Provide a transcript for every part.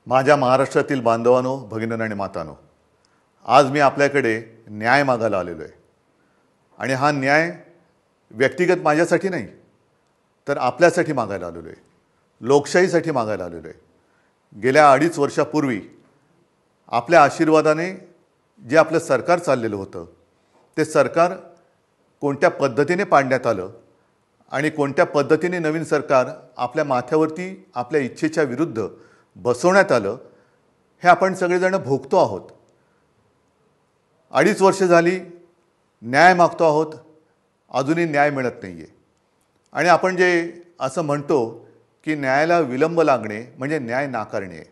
माझ्या महाराष्ट्रातील बांधवांनो, भगिनींनो आणि मातांनो, आज मी आपल्याकडे न्याय मागायला आलेलो आहे. आणि हा न्याय व्यक्तिगत माझ्यासाठी नाही, तर आपल्यासाठी मागायला आलेलो आहे, लोकशाहीसाठी मागायला आलेलो आहे. गेल्या 2.5 वर्षापूर्वी आपल्या आशीर्वादाने जे आपलं सरकार चाललेलं होतं, ते सरकार कोणत्या पद्धतीने पाडण्यात आलं आणि कोणत्या पद्धतीने नवीन सरकार आपल्या माथ्यावरती आपल्या इच्छेच्या विरुद्ध बसवण्यात आलं, हे आपण सगळेजण भोगतो आहोत. 2.5 वर्ष झाली न्याय मागतो आहोत, अजूनही न्याय मिळत नाही आहे. आणि आपण जे असं म्हणतो की न्यायाला विलंब लागणे म्हणजे न्याय नाकारणे आहे.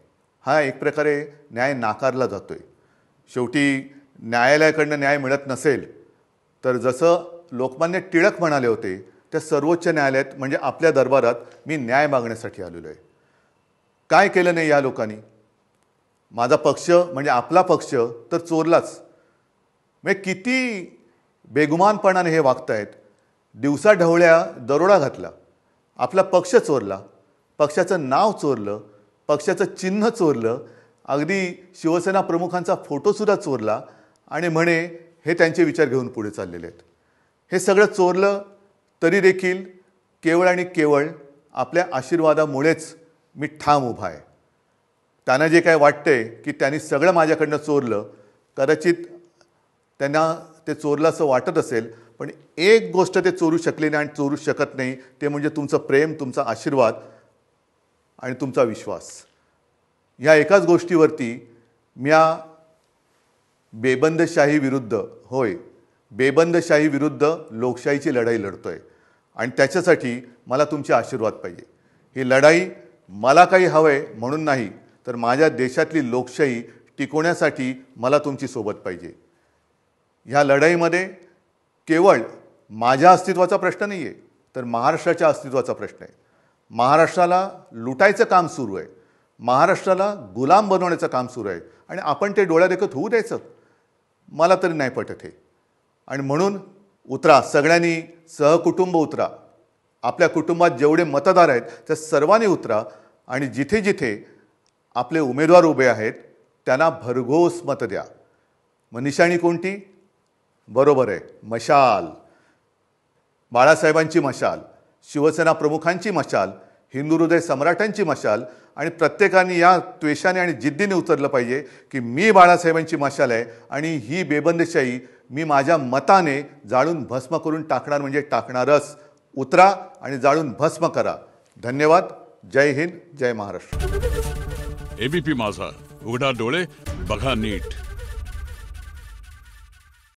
हा एक प्रकारे न्याय नाकारला जातो आहे. शेवटी न्यायालयाकडनं न्याय मिळत नसेल तर जसं लोकमान्य टिळक म्हणाले होते, त्या सर्वोच्च न्यायालयात म्हणजे आपल्या दरबारात मी न्याय मागण्यासाठी आलेलो आहे. काय केलं नाही या लोकांनी? माझा पक्ष म्हणजे आपला पक्ष तर चोरलाच. म्हणजे किती बेगुमानपणाने हे वागतायत. दिवसा ढवळ्या दरोडा घातला, आपला पक्ष चोरला, पक्षाचं नाव चोरलं, पक्षाचं चिन्ह चोरलं, अगदी शिवसेना प्रमुखांचा फोटोसुद्धा चोरला आणि म्हणे हे त्यांचे विचार घेऊन पुढे चाललेले आहेत. हे सगळं चोरलं तरी देखील केवळ आणि केवळ आपल्या आशीर्वादामुळेच मी ठाम उभा आहे. त्यांना जे काय वाटतंय की त्यांनी सगळं माझ्याकडनं चोरलं, कदाचित त्यांना ते चोरलं असं वाटत असेल, पण एक गोष्ट ते चोरू शकले नाही आणि चोरू शकत नाही, ते म्हणजे तुमचं प्रेम, तुमचा आशीर्वाद आणि तुमचा विश्वास. ह्या एकाच गोष्टीवरती मी या बेबंदशाही विरुद्ध, होय बेबंदशाही विरुद्ध लोकशाहीची लढाई लढतोय. आणि त्याच्यासाठी मला तुमचे आशीर्वाद पाहिजे. ही लढाई मला काही हवं आहे म्हणून नाही, तर माझ्या देशातली लोकशाही टिकवण्यासाठी मला तुमची सोबत पाहिजे. ह्या लढाईमध्ये केवळ माझ्या अस्तित्वाचा प्रश्न नाही आहे, तर महाराष्ट्राच्या अस्तित्वाचा प्रश्न आहे. महाराष्ट्राला लुटायचं काम सुरू आहे, महाराष्ट्राला गुलाम बनवण्याचं काम सुरू आहे आणि आपण ते डोळ्यादेखत होऊ द्यायचं? मला तरी नाही पटत हे. आणि म्हणून उतरा, सगळ्यांनी सहकुटुंब उतरा. आपल्या कुटुंबात जेवढे मतदार आहेत त्या सर्वांनी उतरा आणि जिथे जिथे आपले उमेदवार उभे आहेत त्यांना भरघोस मत द्या. मग निशाणी कोणती? बरोबर आहे, मशाल. बाळासाहेबांची मशाल, शिवसेना प्रमुखांची मशाल, हिंदू हृदय सम्राटांची मशाल. आणि प्रत्येकाने या त्वेषाने आणि जिद्दीने उतरलं पाहिजे की मी बाळासाहेबांची मशाल आहे आणि ही बेबंदशाही मी माझ्या मताने जाळून भस्म करून टाकणार म्हणजे टाकणारच. उतरा आणि जाळून भस्म करा. धन्यवाद. जय हिंद, जय महाराष्ट्र. एबीपी माझा, उघडा डोळे बघा नीट.